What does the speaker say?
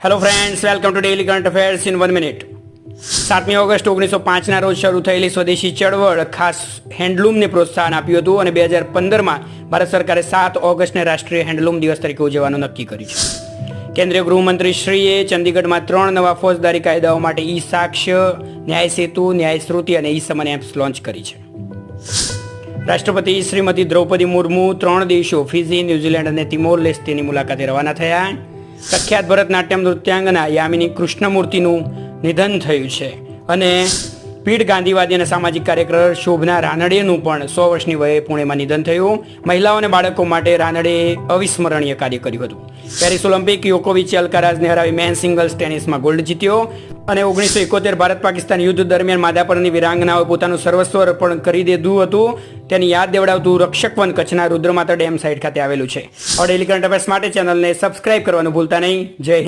Hello friends, welcome to daily current affairs in 1 minute. 7મી August 1905ના રોજ શરૂ થયેલી સ્વદેશી ચળવળ ખાસ હેન્ડલૂમને પ્રોત્સાહન આપ્યું હતું અને 2015માં ભારત સરકારે 7 ઓગસ્ટને રાષ્ટ્રીય હેન્ડલૂમ દિવસ તરીકે ઉજવવાનું નક્કી કર્યું છે. કેન્દ્રીય ગૃહમંત્રી શ્રીએ ચંદીગઢમાં 3 નવા ફોજદારી કાયદાઓ માટે ઈ સાક્ષ્ય, ન્યાય સેતુ, ન્યાય શ્રુતિ અને ઈ સમન એપ્સ લોન્ચ કરી છે. રાષ્ટ્રપતિ શ્રીમતી દ્રૌપદી મુર્મુ 3 દેશો ફિજી, ન્યૂઝીલેન્ડ અને તિમોર લેસ્ટેની મુલાકાતે રવાના થયા. પ્રખ્યાત ભરતનાટ્યમ નૃત્યાંગના યામિની કૃષ્ણમૂર્તિનું નિધન થયું છે અને પીઢ ગાંધીવાદી અને સામાજિક કાર્યકર શોભના રાનડેનું પણ 100 વર્ષની વયે પુણેમાં નિધન થયું. મહિલાઓ અને બાળકો માટે રાનડેએ અવિસ્મરણીય કાર્ય કર્યું હતું. પેરિસ ઓલિમ્પિક યોકોવિચે અલ્કારાઝને હરાવી મેન સિંગલ્સ ટેનિસમાં ગોલ્ડ જીત્યો અને 1971 ભારત પાકિસ્તાન યુદ્ધ દરમિયાન માધાપરની વીરાંગનાઓએ પોતાનું સર્વસ્વ અર્પણ કરી દીધું હતું. તેની યાદ દેવડાવતું રક્ષક વન કચ્છના રુદ્રમાતા ડેમ સાઇટ ખાતે આવેલું છે. ડેઇલી કરંટ અફેર્સ માટે ચેનલને સબસ્ક્રાઇબ કરવાનું ભૂલતા નહીં. જય હિન્દ.